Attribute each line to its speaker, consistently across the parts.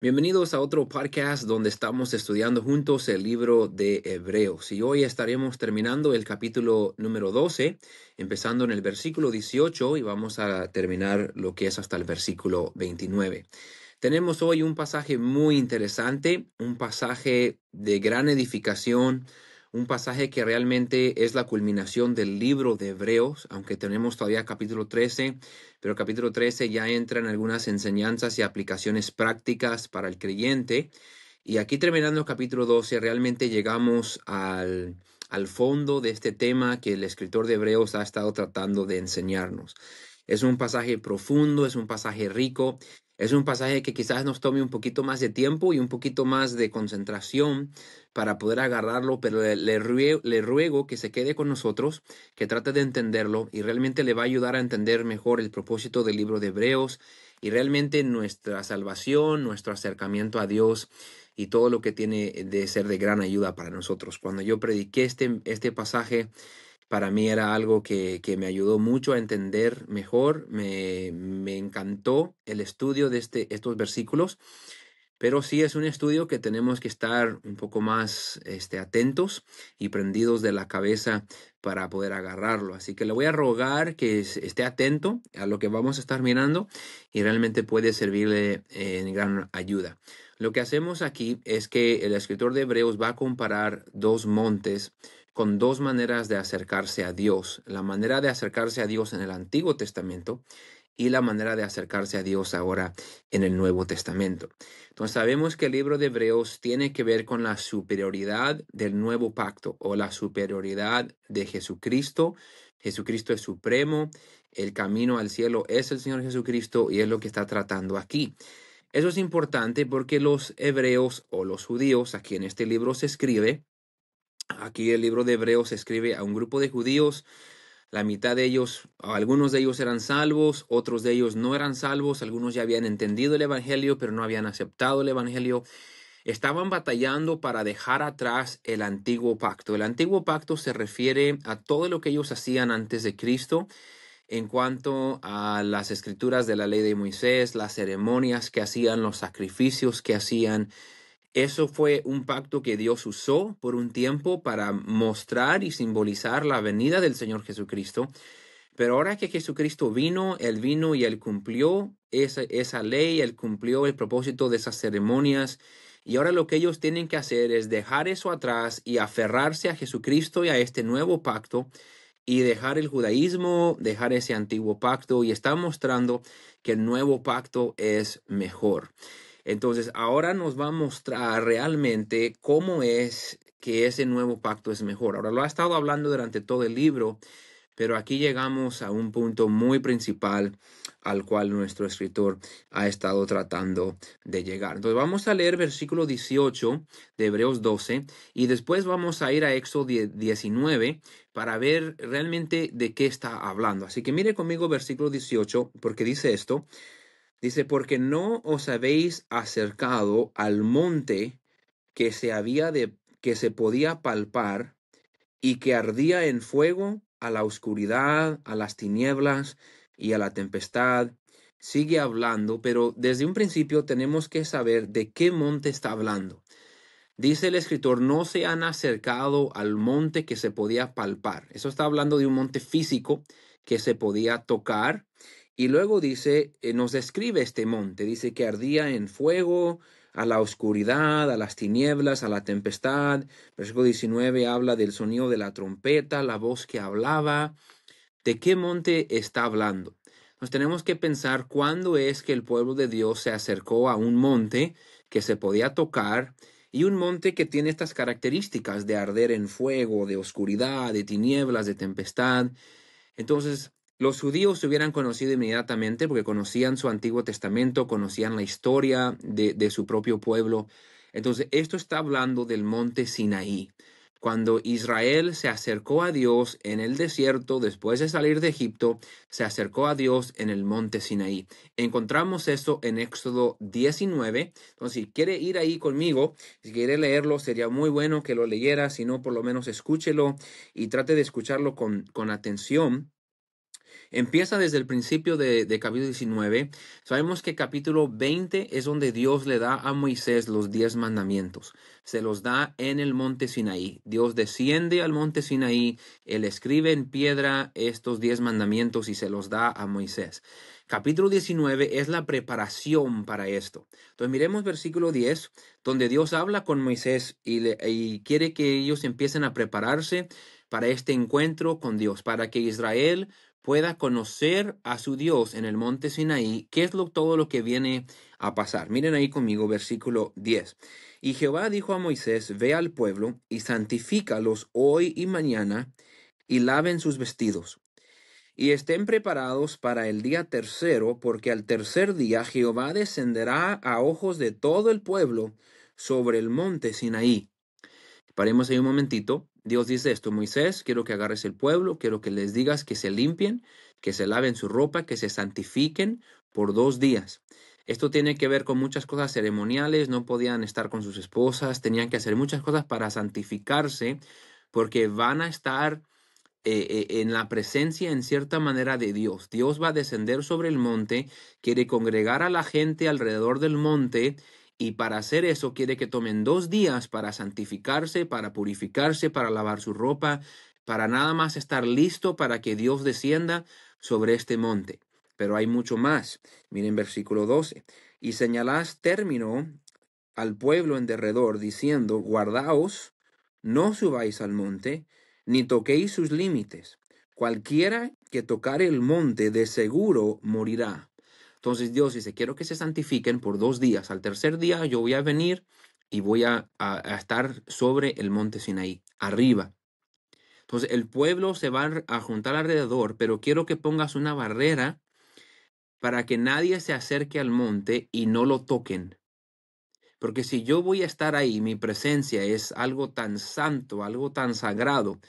Speaker 1: Bienvenidos a otro podcast donde estamos estudiando juntos el libro de Hebreos. Y hoy estaremos terminando el capítulo número 12, empezando en el versículo 18 y vamos a terminar lo que es hasta el versículo 29. Tenemos hoy un pasaje muy interesante, un pasaje de gran edificación, un pasaje que realmente es la culminación del libro de Hebreos, aunque tenemos todavía capítulo 13, pero capítulo 13 ya entra en algunas enseñanzas y aplicaciones prácticas para el creyente. Y aquí terminando capítulo 12, realmente llegamos al fondo de este tema que el escritor de Hebreos ha estado tratando de enseñarnos. Es un pasaje profundo, es un pasaje rico, es un pasaje que quizás nos tome un poquito más de tiempo y un poquito más de concentración para poder agarrarlo, pero le ruego que se quede con nosotros, que trate de entenderlo y realmente le va a ayudar a entender mejor el propósito del libro de Hebreos y realmente nuestra salvación, nuestro acercamiento a Dios y todo lo que tiene de ser de gran ayuda para nosotros. Cuando yo prediqué este pasaje, para mí era algo que me ayudó mucho a entender mejor. Me encantó el estudio de estos versículos, pero sí es un estudio que tenemos que estar un poco más atentos y prendidos de la cabeza para poder agarrarlo. Así que le voy a rogar que esté atento a lo que vamos a estar mirando y realmente puede servirle en gran ayuda. Lo que hacemos aquí es que el escritor de Hebreos va a comparar dos montes con dos maneras de acercarse a Dios. La manera de acercarse a Dios en el Antiguo Testamento y la manera de acercarse a Dios ahora en el Nuevo Testamento. Entonces sabemos que el libro de Hebreos tiene que ver con la superioridad del nuevo pacto o la superioridad de Jesucristo. Jesucristo es supremo, el camino al cielo es el Señor Jesucristo y es lo que está tratando aquí. Eso es importante porque los hebreos o los judíos, aquí en este libro se escribe, aquí el libro de Hebreos se escribe a un grupo de judíos. La mitad de ellos, algunos de ellos eran salvos, otros de ellos no eran salvos, algunos ya habían entendido el Evangelio, pero no habían aceptado el Evangelio. Estaban batallando para dejar atrás el antiguo pacto. El antiguo pacto se refiere a todo lo que ellos hacían antes de Cristo en cuanto a las escrituras de la ley de Moisés, las ceremonias que hacían, los sacrificios que hacían. Eso fue un pacto que Dios usó por un tiempo para mostrar y simbolizar la venida del Señor Jesucristo. Pero ahora que Jesucristo vino, Él vino y Él cumplió esa ley, Él cumplió el propósito de esas ceremonias. Y ahora lo que ellos tienen que hacer es dejar eso atrás y aferrarse a Jesucristo y a este nuevo pacto y dejar el judaísmo, dejar ese antiguo pacto y está mostrando que el nuevo pacto es mejor. Entonces, ahora nos va a mostrar realmente cómo es que ese nuevo pacto es mejor. Ahora lo ha estado hablando durante todo el libro, pero aquí llegamos a un punto muy principal al cual nuestro escritor ha estado tratando de llegar. Entonces vamos a leer versículo 18 de Hebreos 12 y después vamos a ir a Éxodo 19 para ver realmente de qué está hablando. Así que mire conmigo versículo 18 porque dice esto. Dice, porque no os habéis acercado al monte que se podía palpar y que ardía en fuego, a la oscuridad, a las tinieblas y a la tempestad. Sigue hablando, pero desde un principio tenemos que saber de qué monte está hablando. Dice el escritor, no se han acercado al monte que se podía palpar. Eso está hablando de un monte físico que se podía tocar. Y luego dice, nos describe este monte. Dice que ardía en fuego, a la oscuridad, a las tinieblas, a la tempestad. Versículo 19 habla del sonido de la trompeta, la voz que hablaba. ¿De qué monte está hablando? Nos tenemos que pensar cuándo es que el pueblo de Dios se acercó a un monte que se podía tocar y un monte que tiene estas características de arder en fuego, de oscuridad, de tinieblas, de tempestad. Entonces, los judíos se hubieran conocido inmediatamente porque conocían su Antiguo Testamento, conocían la historia de su propio pueblo. Entonces, esto está hablando del monte Sinaí. Cuando Israel se acercó a Dios en el desierto, después de salir de Egipto, se acercó a Dios en el monte Sinaí. Encontramos eso en Éxodo 19. Entonces, si quiere ir ahí conmigo, si quiere leerlo, sería muy bueno que lo leyera. Si no, por lo menos escúchelo y trate de escucharlo con atención. Empieza desde el principio de capítulo 19. Sabemos que capítulo 20 es donde Dios le da a Moisés los 10 mandamientos. Se los da en el monte Sinaí. Dios desciende al monte Sinaí, él escribe en piedra estos 10 mandamientos y se los da a Moisés. Capítulo 19 es la preparación para esto. Entonces miremos versículo 10, donde Dios habla con Moisés y quiere que ellos empiecen a prepararse para este encuentro con Dios, para que Israel pueda conocer a su Dios en el monte Sinaí, qué es todo lo que viene a pasar. Miren ahí conmigo, versículo 10. Y Jehová dijo a Moisés, ve al pueblo y santifícalos hoy y mañana, y laven sus vestidos, y estén preparados para el día tercero, porque al tercer día Jehová descenderá a ojos de todo el pueblo sobre el monte Sinaí. Paremos ahí un momentito. Dios dice esto: Moisés, quiero que agarres el pueblo, quiero que les digas que se limpien, que se laven su ropa, que se santifiquen por 2 días. Esto tiene que ver con muchas cosas ceremoniales, no podían estar con sus esposas, tenían que hacer muchas cosas para santificarse, porque van a estar en la presencia en cierta manera de Dios. Dios va a descender sobre el monte, quiere congregar a la gente alrededor del monte, y para hacer eso quiere que tomen 2 días para santificarse, para purificarse, para lavar su ropa, para nada más estar listo para que Dios descienda sobre este monte. Pero hay mucho más. Miren versículo 12. Y señalás término al pueblo en derredor, diciendo, guardaos, no subáis al monte, ni toquéis sus límites. Cualquiera que tocare el monte de seguro morirá. Entonces Dios dice, quiero que se santifiquen por 2 días. Al tercer día yo voy a venir y voy a estar sobre el monte Sinaí, arriba. Entonces el pueblo se va a juntar alrededor, pero quiero que pongas una barrera para que nadie se acerque al monte y no lo toquen. Porque si yo voy a estar ahí, mi presencia es algo tan santo, algo tan sagrado,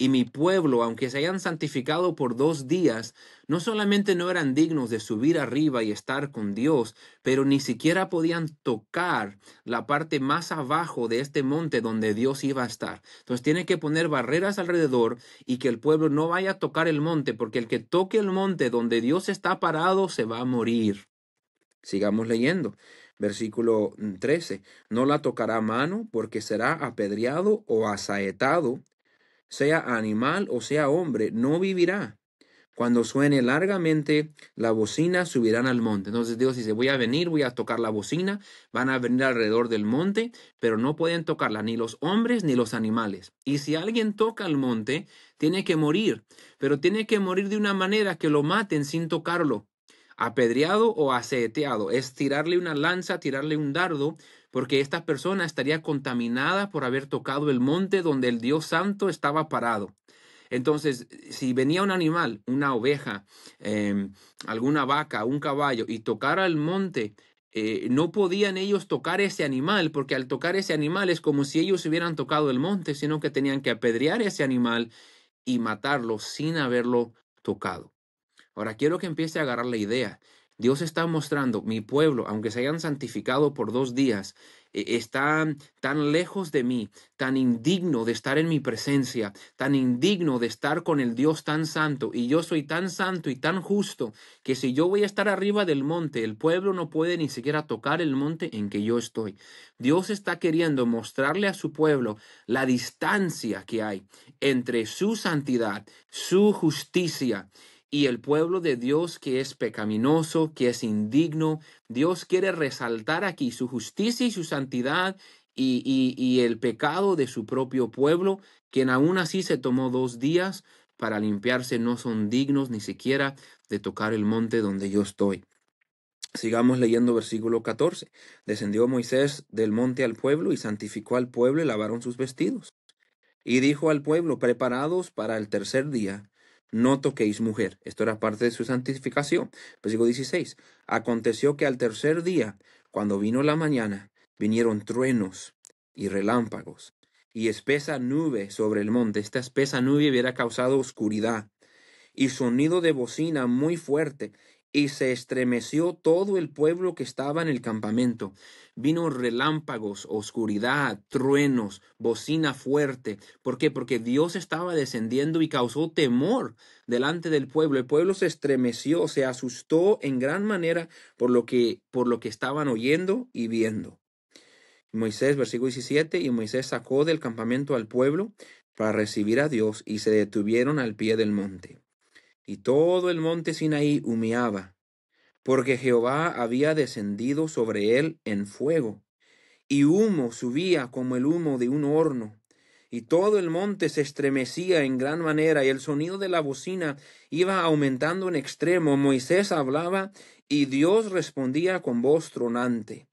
Speaker 1: y mi pueblo, aunque se hayan santificado por 2 días, no solamente no eran dignos de subir arriba y estar con Dios, pero ni siquiera podían tocar la parte más abajo de este monte donde Dios iba a estar. Entonces tiene que poner barreras alrededor y que el pueblo no vaya a tocar el monte, porque el que toque el monte donde Dios está parado se va a morir. Sigamos leyendo. Versículo 13. No la tocará mano, porque será apedreado o asaetado, sea animal o sea hombre, no vivirá. Cuando suene largamente la bocina, subirán al monte. Entonces Dios dice, voy a venir, voy a tocar la bocina, van a venir alrededor del monte, pero no pueden tocarla ni los hombres ni los animales. Y si alguien toca el monte, tiene que morir, pero tiene que morir de una manera que lo maten sin tocarlo. Apedreado o aseteado es tirarle una lanza, tirarle un dardo, porque esta persona estaría contaminada por haber tocado el monte donde el Dios Santo estaba parado. Entonces, si venía un animal, una oveja, alguna vaca, un caballo, y tocara el monte, no podían ellos tocar ese animal, porque al tocar ese animal es como si ellos hubieran tocado el monte, sino que tenían que apedrear ese animal y matarlo sin haberlo tocado. Ahora quiero que empiece a agarrar la idea. Dios está mostrando, mi pueblo, aunque se hayan santificado por 2 días, está tan lejos de mí, tan indigno de estar en mi presencia, tan indigno de estar con el Dios tan santo, y yo soy tan santo y tan justo, que si yo voy a estar arriba del monte, el pueblo no puede ni siquiera tocar el monte en que yo estoy. Dios está queriendo mostrarle a su pueblo la distancia que hay entre su santidad, su justicia, y el pueblo de Dios que es pecaminoso, que es indigno. Dios quiere resaltar aquí su justicia y su santidad y el pecado de su propio pueblo, quien aún así se tomó 2 días para limpiarse, no son dignos ni siquiera de tocar el monte donde yo estoy. Sigamos leyendo versículo 14. Descendió Moisés del monte al pueblo y santificó al pueblo y lavaron sus vestidos. Y dijo al pueblo, preparados para el tercer día, no toquéis mujer. Esto era parte de su santificación. Versículo 16. Aconteció que al tercer día, cuando vino la mañana, vinieron truenos y relámpagos y espesa nube sobre el monte. Esta espesa nube hubiera causado oscuridad y sonido de bocina muy fuerte y se estremeció todo el pueblo que estaba en el campamento. Vino relámpagos, oscuridad, truenos, bocina fuerte. ¿Por qué? Porque Dios estaba descendiendo y causó temor delante del pueblo. El pueblo se estremeció, se asustó en gran manera por lo que estaban oyendo y viendo. Moisés, versículo 17, y Moisés sacó del campamento al pueblo para recibir a Dios, y se detuvieron al pie del monte. Y todo el monte Sinaí humeaba, porque Jehová había descendido sobre él en fuego, y humo subía como el humo de un horno. Y todo el monte se estremecía en gran manera, y el sonido de la bocina iba aumentando en extremo. Moisés hablaba, y Dios respondía con voz tronante.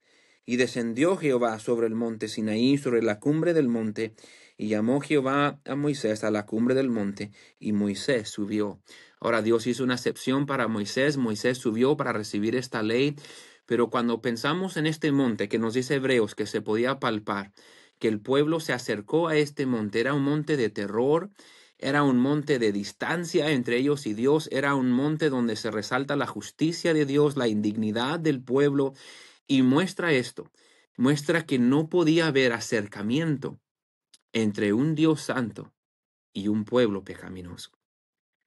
Speaker 1: Y descendió Jehová sobre el monte Sinaí, sobre la cumbre del monte, y llamó Jehová a Moisés a la cumbre del monte, y Moisés subió. Ahora Dios hizo una excepción para Moisés. Moisés subió para recibir esta ley. Pero cuando pensamos en este monte que nos dice Hebreos que se podía palpar, que el pueblo se acercó a este monte, era un monte de terror, era un monte de distancia entre ellos y Dios, era un monte donde se resalta la justicia de Dios, la indignidad del pueblo, y muestra esto, muestra que no podía haber acercamiento entre un Dios santo y un pueblo pecaminoso.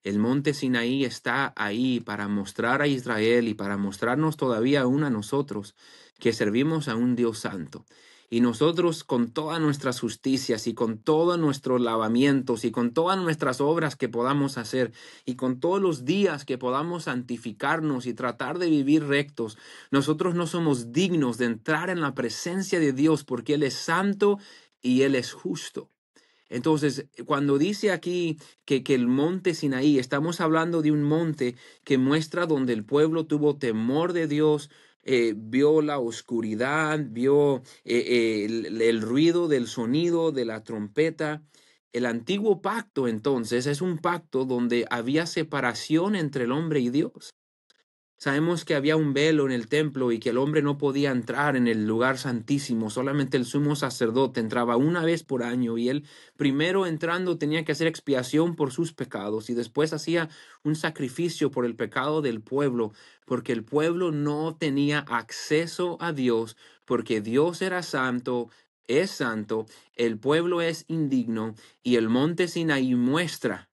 Speaker 1: El monte Sinaí está ahí para mostrar a Israel y para mostrarnos todavía aún a nosotros que servimos a un Dios santo. Y nosotros con todas nuestras justicias y con todos nuestros lavamientos y con todas nuestras obras que podamos hacer y con todos los días que podamos santificarnos y tratar de vivir rectos, nosotros no somos dignos de entrar en la presencia de Dios porque Él es santo y Él es justo. Entonces, cuando dice aquí que el monte Sinaí, estamos hablando de un monte que muestra donde el pueblo tuvo temor de Dios, vio la oscuridad, vio el ruido del sonido de la trompeta. El antiguo pacto, entonces, es un pacto donde había separación entre el hombre y Dios. Sabemos que había un velo en el templo y que el hombre no podía entrar en el lugar santísimo. Solamente el sumo sacerdote entraba una vez por año y él primero entrando tenía que hacer expiación por sus pecados y después hacía un sacrificio por el pecado del pueblo, porque el pueblo no tenía acceso a Dios, porque Dios era santo, es santo, el pueblo es indigno y el monte Sinaí muestra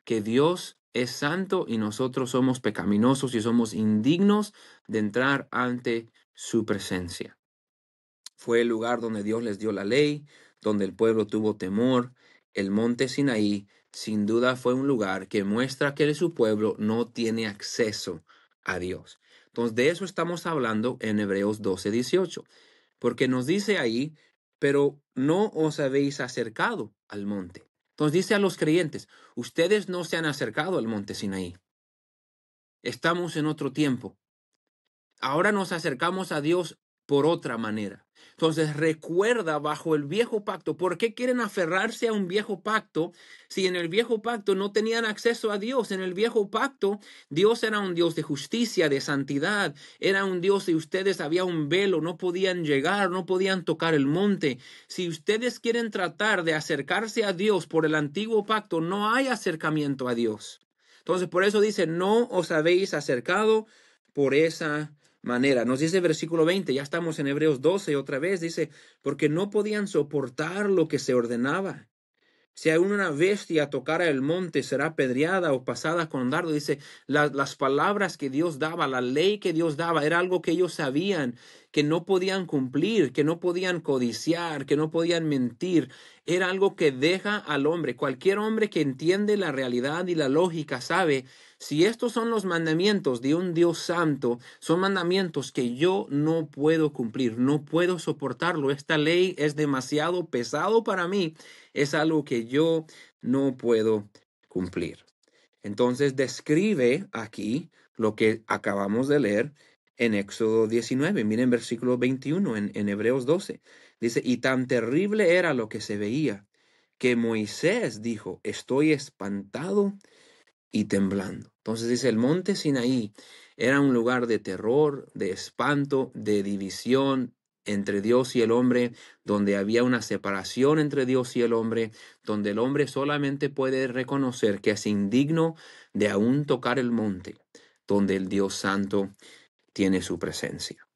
Speaker 1: que Dios es santo y nosotros somos pecaminosos y somos indignos de entrar ante su presencia. Fue el lugar donde Dios les dio la ley, donde el pueblo tuvo temor. El monte Sinaí, sin duda, fue un lugar que muestra que su pueblo no tiene acceso a Dios. Entonces, de eso estamos hablando en Hebreos 12:18, porque nos dice ahí, pero no os habéis acercado al monte. Entonces dice a los creyentes, ustedes no se han acercado al monte Sinaí. Estamos en otro tiempo. Ahora nos acercamos a Dios por otra manera. Entonces recuerda bajo el viejo pacto, ¿por qué quieren aferrarse a un viejo pacto si en el viejo pacto no tenían acceso a Dios? En el viejo pacto Dios era un Dios de justicia, de santidad, era un Dios y ustedes había un velo, no podían llegar, no podían tocar el monte. Si ustedes quieren tratar de acercarse a Dios por el antiguo pacto, no hay acercamiento a Dios. Entonces por eso dice, no os habéis acercado por esa manera. Nos dice versículo 20, ya estamos en Hebreos 12 otra vez, dice, porque no podían soportar lo que se ordenaba. Si aún una bestia tocara el monte, será apedreada o pasada con dardo. Dice, las palabras que Dios daba, la ley que Dios daba, era algo que ellos sabían que no podían cumplir, que no podían codiciar, que no podían mentir. Era algo que deja al hombre. Cualquier hombre que entiende la realidad y la lógica sabe, si estos son los mandamientos de un Dios santo, son mandamientos que yo no puedo cumplir, no puedo soportarlo. Esta ley es demasiado pesado para mí. Es algo que yo no puedo cumplir. Entonces describe aquí lo que acabamos de leer en Éxodo 19. Miren versículo 21 en Hebreos 12. Dice, y tan terrible era lo que se veía, que Moisés dijo, estoy espantado y temblando. Entonces dice, el monte Sinaí era un lugar de terror, de espanto, de división entre Dios y el hombre, donde había una separación entre Dios y el hombre, donde el hombre solamente puede reconocer que es indigno de aún tocar el monte, donde el Dios Santo tiene su presencia.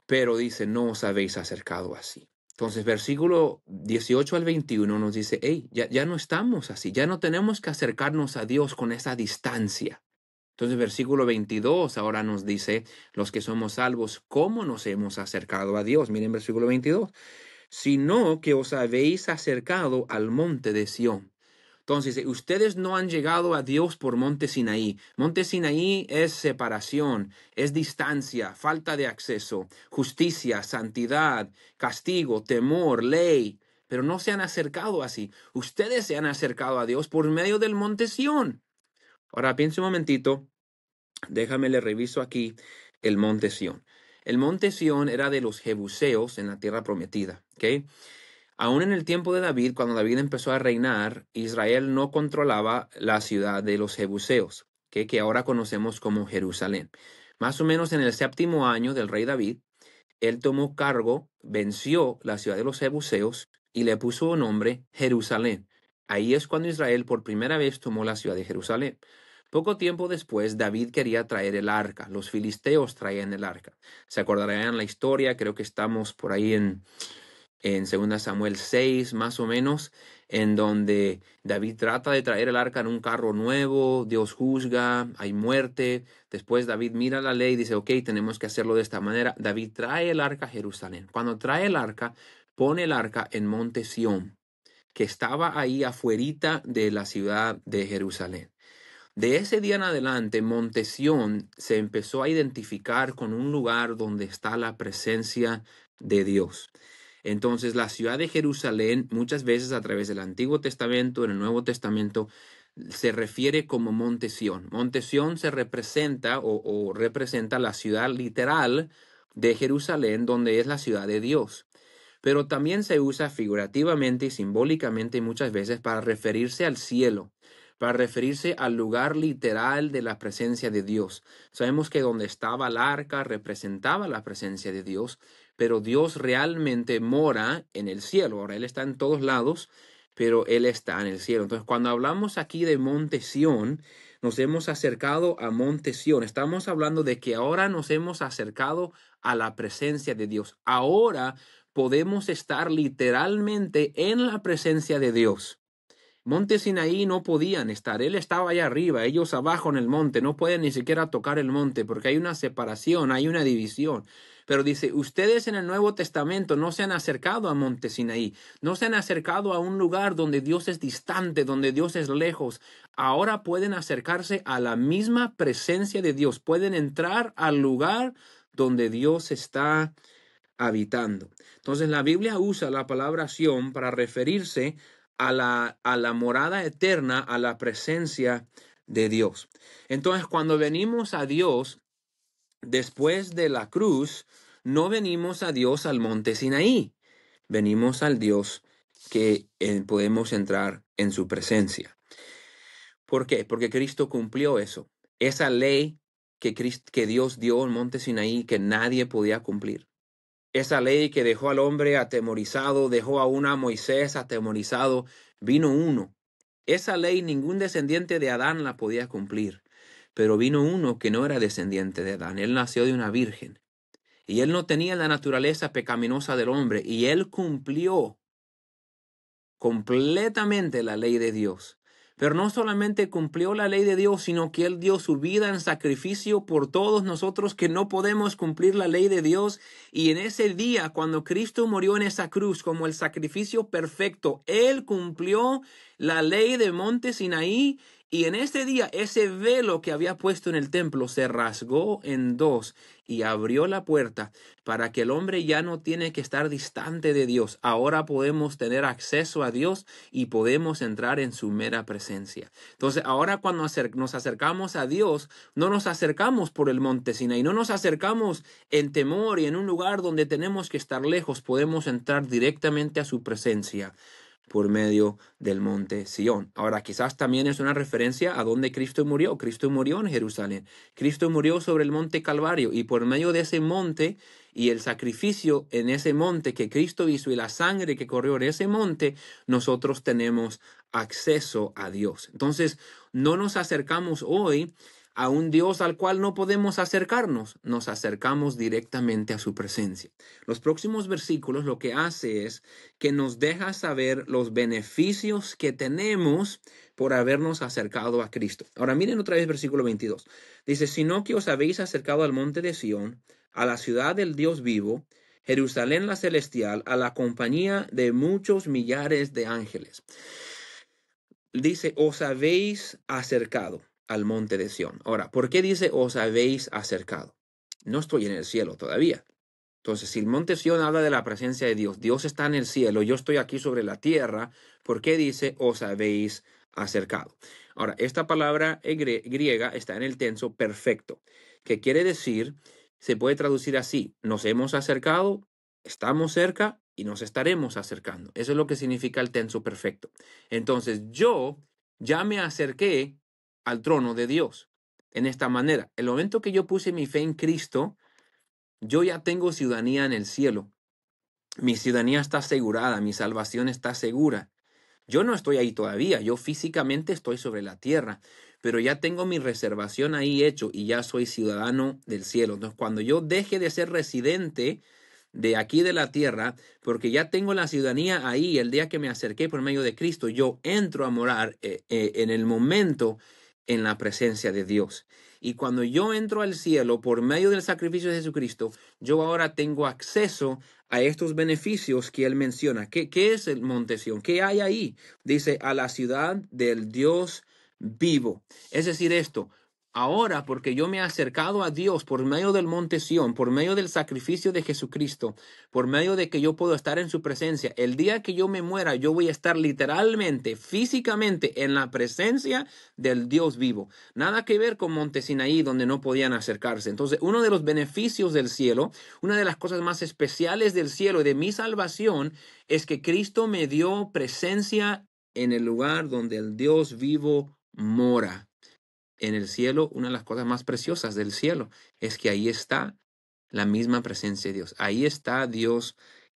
Speaker 1: Pero dice, no os habéis acercado así. Entonces, versículo 18 al 21 nos dice, hey, ya no estamos así, ya no tenemos que acercarnos a Dios con esa distancia. Entonces, versículo 22 ahora nos dice, los que somos salvos, ¿cómo nos hemos acercado a Dios? Miren versículo 22. Sino que os habéis acercado al monte de Sión. Entonces, ustedes no han llegado a Dios por Monte Sinaí. Monte Sinaí es separación, es distancia, falta de acceso, justicia, santidad, castigo, temor, ley. Pero no se han acercado así. Ustedes se han acercado a Dios por medio del Monte Sión. Ahora piense un momentito. Déjame le reviso aquí el Monte Sión. El Monte Sión era de los jebuseos en la tierra prometida. ¿Ok? Aún en el tiempo de David, cuando David empezó a reinar, Israel no controlaba la ciudad de los jebuseos, que ahora conocemos como Jerusalén. Más o menos en el 7º año del rey David, él tomó cargo, venció la ciudad de los jebuseos y le puso nombre Jerusalén. Ahí es cuando Israel por primera vez tomó la ciudad de Jerusalén. Poco tiempo después, David quería traer el arca. Los filisteos traían el arca. Se acordarán la historia, creo que estamos por ahí en 2 Samuel 6, más o menos, en donde David trata de traer el arca en un carro nuevo, Dios juzga, hay muerte, después David mira la ley y dice, ok, tenemos que hacerlo de esta manera. David trae el arca a Jerusalén. Cuando trae el arca, pone el arca en Monte Sión, que estaba ahí afuerita de la ciudad de Jerusalén. De ese día en adelante, Monte Sión se empezó a identificar con un lugar donde está la presencia de Dios. Entonces, la ciudad de Jerusalén, muchas veces a través del Antiguo Testamento, en el Nuevo Testamento, se refiere como Monte Sión. Monte Sión se representa o representa la ciudad literal de Jerusalén, donde es la ciudad de Dios. Pero también se usa figurativamente y simbólicamente muchas veces para referirse al cielo, para referirse al lugar literal de la presencia de Dios. Sabemos que donde estaba el arca representaba la presencia de Dios, pero Dios realmente mora en el cielo. Ahora, Él está en todos lados, pero Él está en el cielo. Entonces, cuando hablamos aquí de Monte Sión, nos hemos acercado a Monte Sión. Estamos hablando de que ahora nos hemos acercado a la presencia de Dios. Ahora podemos estar literalmente en la presencia de Dios. Monte Sinaí no podían estar, él estaba allá arriba, ellos abajo en el monte, no pueden ni siquiera tocar el monte porque hay una separación, hay una división. Pero dice, ustedes en el Nuevo Testamento no se han acercado a Monte Sinaí, no se han acercado a un lugar donde Dios es distante, donde Dios es lejos. Ahora pueden acercarse a la misma presencia de Dios, pueden entrar al lugar donde Dios está habitando. Entonces la Biblia usa la palabra Sión para referirse a la morada eterna, a la presencia de Dios. Entonces cuando venimos a Dios después de la cruz, no venimos a Dios al monte Sinaí, venimos al Dios que podemos entrar en su presencia. ¿Por qué? Porque Cristo cumplió eso. Esa ley que Dios dio en monte Sinaí que nadie podía cumplir. Esa ley que dejó al hombre atemorizado, dejó a Moisés atemorizado, vino uno. Esa ley ningún descendiente de Adán la podía cumplir, pero vino uno que no era descendiente de Adán. Él nació de una virgen y él no tenía la naturaleza pecaminosa del hombre y él cumplió completamente la ley de Dios. Pero no solamente cumplió la ley de Dios, sino que Él dio su vida en sacrificio por todos nosotros que no podemos cumplir la ley de Dios. Y en ese día, cuando Cristo murió en esa cruz como el sacrificio perfecto, Él cumplió la ley de Monte Sinaí. Y en ese día, ese velo que había puesto en el templo se rasgó en dos y abrió la puerta para que el hombre ya no tiene que estar distante de Dios. Ahora podemos tener acceso a Dios y podemos entrar en su mera presencia. Entonces, ahora cuando nos acercamos a Dios, no nos acercamos por el monte Sinaí, no nos acercamos en temor y en un lugar donde tenemos que estar lejos. Podemos entrar directamente a su presencia por medio del monte Sión. Ahora, quizás también es una referencia a donde Cristo murió. Cristo murió en Jerusalén. Cristo murió sobre el monte Calvario y por medio de ese monte y el sacrificio en ese monte que Cristo hizo y la sangre que corrió en ese monte, nosotros tenemos acceso a Dios. Entonces, no nos acercamos hoy a un Dios al cual no podemos acercarnos, nos acercamos directamente a su presencia. Los próximos versículos lo que hace es que nos deja saber los beneficios que tenemos por habernos acercado a Cristo. Ahora miren otra vez versículo 22. Dice, sino que os habéis acercado al monte de Sión, a la ciudad del Dios vivo, Jerusalén la celestial, a la compañía de muchos millares de ángeles. Dice, os habéis acercado al monte de Sión. Ahora, ¿por qué dice os habéis acercado? No estoy en el cielo todavía. Entonces, si el monte Sión habla de la presencia de Dios, Dios está en el cielo, yo estoy aquí sobre la tierra, ¿por qué dice os habéis acercado? Ahora, esta palabra griega está en el tenso perfecto, que quiere decir, se puede traducir así, nos hemos acercado, estamos cerca y nos estaremos acercando. Eso es lo que significa el tenso perfecto. Entonces, yo ya me acerqué al trono de Dios en esta manera. El momento que yo puse mi fe en Cristo, yo ya tengo ciudadanía en el cielo. Mi ciudadanía está asegurada, mi salvación está segura. Yo no estoy ahí todavía, yo físicamente estoy sobre la tierra, pero ya tengo mi reservación ahí hecho y ya soy ciudadano del cielo. Entonces, cuando yo deje de ser residente de aquí de la tierra, porque ya tengo la ciudadanía ahí, el día que me acerqué por medio de Cristo, yo entro a morar en el momento en la presencia de Dios. Y cuando yo entro al cielo por medio del sacrificio de Jesucristo, yo ahora tengo acceso a estos beneficios que él menciona. ¿Qué es el monte Sión? ¿Qué hay ahí? Dice, a la ciudad del Dios vivo. Es decir, esto, ahora porque yo me he acercado a Dios por medio del monte Sión, por medio del sacrificio de Jesucristo, por medio de que yo puedo estar en su presencia, el día que yo me muera, yo voy a estar literalmente, físicamente en la presencia del Dios vivo. Nada que ver con Monte Sinaí, donde no podían acercarse. Entonces, uno de los beneficios del cielo, una de las cosas más especiales del cielo y de mi salvación, es que Cristo me dio presencia en el lugar donde el Dios vivo mora. En el cielo, una de las cosas más preciosas del cielo es que ahí está la misma presencia de Dios. Ahí está Dios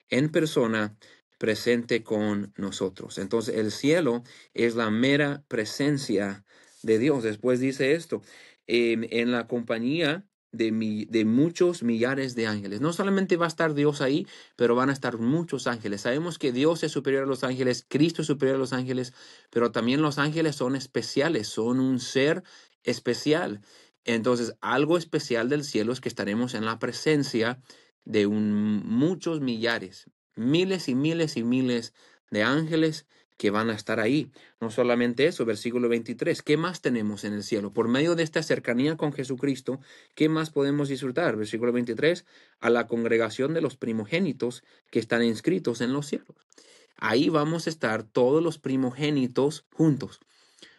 Speaker 1: en persona presente con nosotros. Entonces, el cielo es la mera presencia de Dios. Después dice esto, en la compañía de muchos millares de ángeles. No solamente va a estar Dios ahí, pero van a estar muchos ángeles. Sabemos que Dios es superior a los ángeles, Cristo es superior a los ángeles, pero también los ángeles son especiales, son un ser especial. Entonces, algo especial del cielo es que estaremos en la presencia de muchos millares, miles y miles y miles de ángeles que van a estar ahí. No solamente eso, versículo 23, ¿qué más tenemos en el cielo? Por medio de esta cercanía con Jesucristo, ¿qué más podemos disfrutar? Versículo 23, a la congregación de los primogénitos que están inscritos en los cielos. Ahí vamos a estar todos los primogénitos juntos.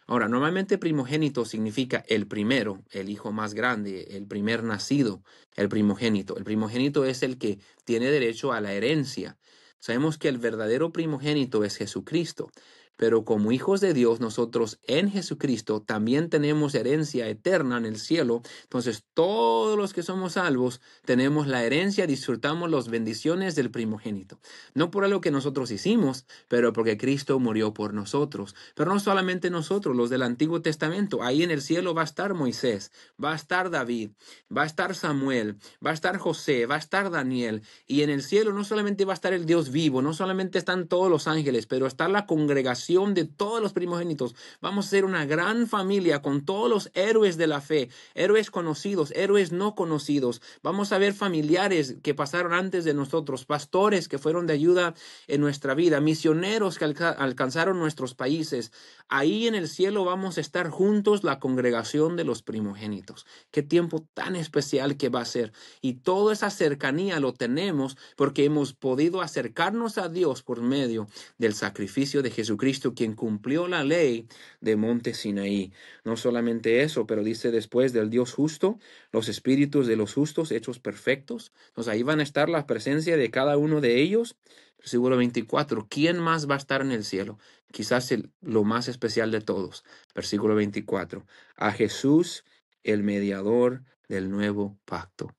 Speaker 1: Ahora, normalmente primogénito significa el primero, el hijo más grande, el primer nacido, el primogénito. El primogénito es el que tiene derecho a la herencia. Sabemos que el verdadero primogénito es Jesucristo, pero como hijos de Dios, nosotros en Jesucristo también tenemos herencia eterna en el cielo. Entonces, todos los que somos salvos tenemos la herencia, disfrutamos las bendiciones del primogénito. No por algo que nosotros hicimos, pero porque Cristo murió por nosotros. Pero no solamente nosotros, los del Antiguo Testamento. Ahí en el cielo va a estar Moisés, va a estar David, va a estar Samuel, va a estar José, va a estar Daniel. Y en el cielo no solamente va a estar el Dios vivo, no solamente están todos los ángeles, pero está la congregación de todos los primogénitos. Vamos a ser una gran familia con todos los héroes de la fe, héroes conocidos, héroes no conocidos. Vamos a ver familiares que pasaron antes de nosotros, pastores que fueron de ayuda en nuestra vida, misioneros que alcanzaron nuestros países. Ahí en el cielo vamos a estar juntos, la congregación de los primogénitos. Qué tiempo tan especial que va a ser. Y toda esa cercanía lo tenemos porque hemos podido acercarnos a Dios por medio del sacrificio de Jesucristo, quien cumplió la ley de Monte Sinaí. No solamente eso, pero dice después del Dios justo, los espíritus de los justos hechos perfectos. Entonces ahí van a estar la presencia de cada uno de ellos. Versículo 24, ¿quién más va a estar en el cielo? Quizás lo más especial de todos. Versículo 24, a Jesús, el mediador del nuevo pacto.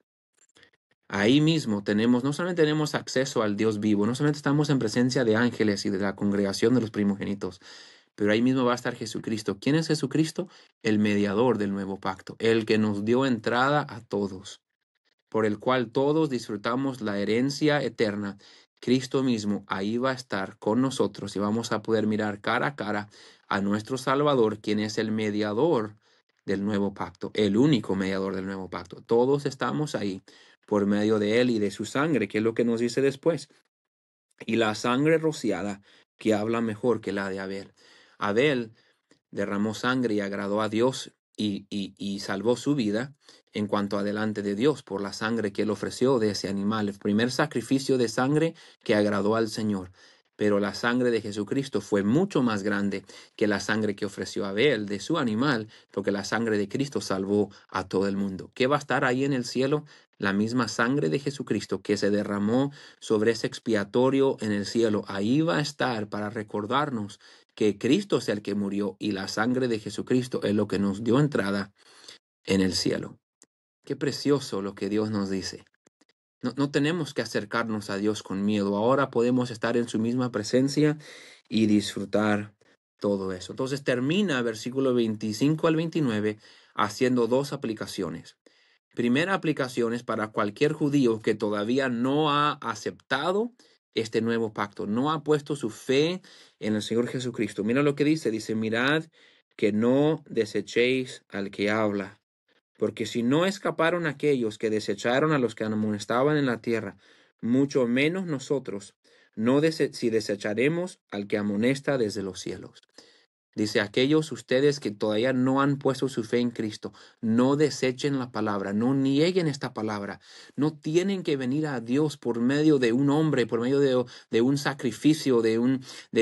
Speaker 1: Ahí mismo no solamente tenemos acceso al Dios vivo, no solamente estamos en presencia de ángeles y de la congregación de los primogénitos, pero ahí mismo va a estar Jesucristo. ¿Quién es Jesucristo? El mediador del nuevo pacto, el que nos dio entrada a todos, por el cual todos disfrutamos la herencia eterna. Cristo mismo ahí va a estar con nosotros y vamos a poder mirar cara a cara a nuestro Salvador, quien es el mediador del nuevo pacto, el único mediador del nuevo pacto. Todos estamos ahí por medio de él y de su sangre, que es lo que nos dice después. Y la sangre rociada que habla mejor que la de Abel. Abel derramó sangre y agradó a Dios y salvó su vida en cuanto a delante de Dios por la sangre que él ofreció de ese animal, el primer sacrificio de sangre que agradó al Señor. Pero la sangre de Jesucristo fue mucho más grande que la sangre que ofreció Abel de su animal, porque la sangre de Cristo salvó a todo el mundo. ¿Qué va a estar ahí en el cielo? La misma sangre de Jesucristo que se derramó sobre ese expiatorio en el cielo. Ahí va a estar para recordarnos que Cristo es el que murió y la sangre de Jesucristo es lo que nos dio entrada en el cielo. Qué precioso lo que Dios nos dice. No tenemos que acercarnos a Dios con miedo. Ahora podemos estar en su misma presencia y disfrutar todo eso. Entonces termina versículo 25 al 29 haciendo dos aplicaciones. Primera aplicación es para cualquier judío que todavía no ha aceptado este nuevo pacto, no ha puesto su fe en el Señor Jesucristo. Mira lo que dice, mirad que no desechéis al que habla. Porque si no escaparon aquellos que desecharon a los que amonestaban en la tierra, mucho menos nosotros, si desecharemos al que amonesta desde los cielos. Dice, aquellos ustedes que todavía no han puesto su fe en Cristo, no desechen la palabra, no nieguen esta palabra. No tienen que venir a Dios por medio de un hombre, por medio de un sacrificio, de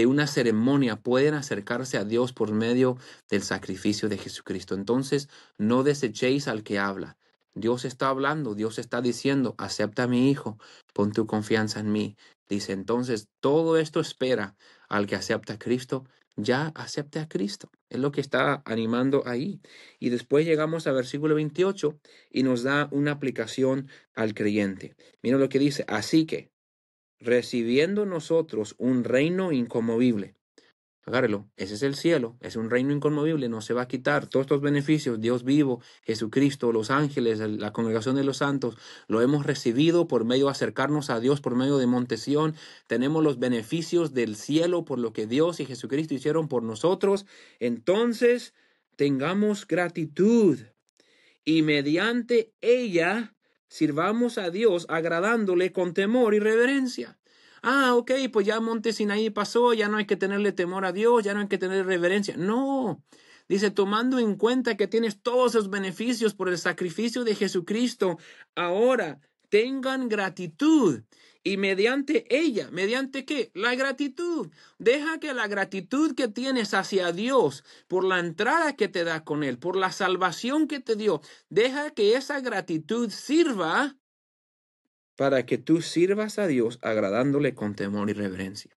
Speaker 1: una ceremonia. Pueden acercarse a Dios por medio del sacrificio de Jesucristo. Entonces, no desechéis al que habla. Dios está hablando, Dios está diciendo, acepta a mi hijo, pon tu confianza en mí. Dice, entonces, todo esto espera al que acepta a Cristo, ya acepte a Cristo. Es lo que está animando ahí. Y después llegamos al versículo 28 y nos da una aplicación al creyente. Mira lo que dice. Así que, recibiendo nosotros un reino inconmovible. Agárrelo, ese es el cielo, es un reino inconmovible, no se va a quitar. Todos estos beneficios, Dios vivo, Jesucristo, los ángeles, la congregación de los santos, lo hemos recibido por medio de acercarnos a Dios, por medio de Monte Sión. Tenemos los beneficios del cielo por lo que Dios y Jesucristo hicieron por nosotros. Entonces, tengamos gratitud y mediante ella sirvamos a Dios agradándole con temor y reverencia. Ok, pues ya Monte Sinaí pasó, ya no hay que tenerle temor a Dios, ya no hay que tener reverencia. No, dice, tomando en cuenta que tienes todos esos beneficios por el sacrificio de Jesucristo, ahora tengan gratitud. Y mediante ella, ¿mediante qué? La gratitud. Deja que la gratitud que tienes hacia Dios por la entrada que te da con Él, por la salvación que te dio, deja que esa gratitud sirva para que tú sirvas a Dios agradándole con temor y reverencia.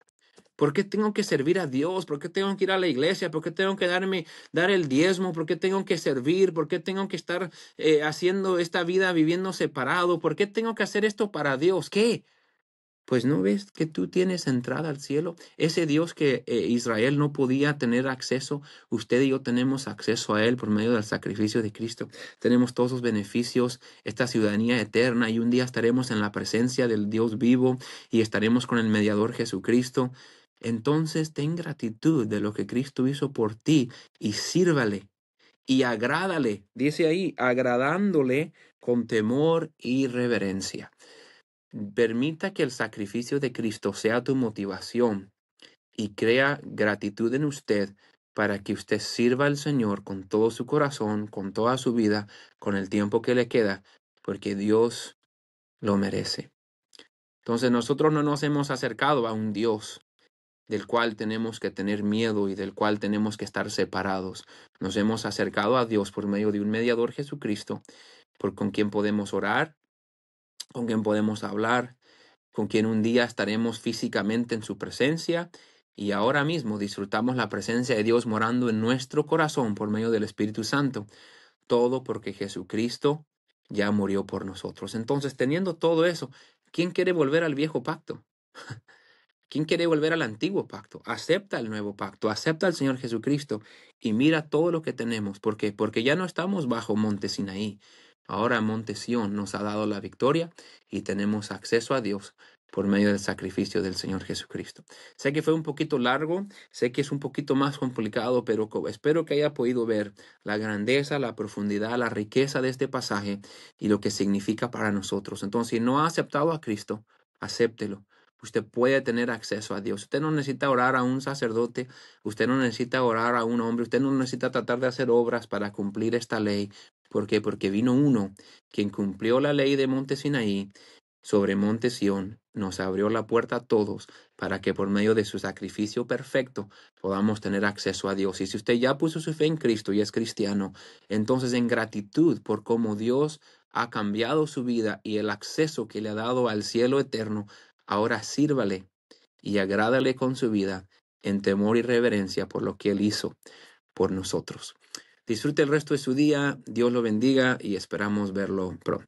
Speaker 1: ¿Por qué tengo que servir a Dios? ¿Por qué tengo que ir a la iglesia? ¿Por qué tengo que dar el diezmo? ¿Por qué tengo que servir? ¿Por qué tengo que estar haciendo esta vida viviendo separado? ¿Por qué tengo que hacer esto para Dios? ¿Qué? Pues ¿no ves que tú tienes entrada al cielo? Ese Dios que Israel no podía tener acceso, usted y yo tenemos acceso a Él por medio del sacrificio de Cristo. Tenemos todos los beneficios, esta ciudadanía eterna, y un día estaremos en la presencia del Dios vivo y estaremos con el mediador Jesucristo. Entonces ten gratitud de lo que Cristo hizo por ti y sírvale y agrádale. Dice ahí, agradándole con temor y reverencia. Permita que el sacrificio de Cristo sea tu motivación y crea gratitud en usted para que usted sirva al Señor con todo su corazón, con toda su vida, con el tiempo que le queda, porque Dios lo merece. Entonces nosotros no nos hemos acercado a un Dios del cual tenemos que tener miedo y del cual tenemos que estar separados. Nos hemos acercado a Dios por medio de un mediador, Jesucristo, con quien podemos orar, con quien podemos hablar, con quien un día estaremos físicamente en su presencia, y ahora mismo disfrutamos la presencia de Dios morando en nuestro corazón por medio del Espíritu Santo. Todo porque Jesucristo ya murió por nosotros. Entonces, teniendo todo eso, ¿quién quiere volver al viejo pacto? ¿Quién quiere volver al antiguo pacto? Acepta el nuevo pacto, acepta al Señor Jesucristo y mira todo lo que tenemos. ¿Por qué? Porque ya no estamos bajo Monte Sinaí. Ahora Monte Sión nos ha dado la victoria y tenemos acceso a Dios por medio del sacrificio del Señor Jesucristo. Sé que fue un poquito largo, sé que es un poquito más complicado, pero espero que haya podido ver la grandeza, la profundidad, la riqueza de este pasaje y lo que significa para nosotros. Entonces, si no ha aceptado a Cristo, acéptelo. Usted puede tener acceso a Dios. Usted no necesita orar a un sacerdote, usted no necesita orar a un hombre, usted no necesita tratar de hacer obras para cumplir esta ley. ¿Por qué? Porque vino uno quien cumplió la ley de Monte Sinaí sobre Monte Sión, nos abrió la puerta a todos para que por medio de su sacrificio perfecto podamos tener acceso a Dios. Y si usted ya puso su fe en Cristo y es cristiano, entonces en gratitud por cómo Dios ha cambiado su vida y el acceso que le ha dado al cielo eterno, ahora sírvale y agrádale con su vida en temor y reverencia por lo que Él hizo por nosotros. Disfrute el resto de su día, Dios lo bendiga y esperamos verlo pronto.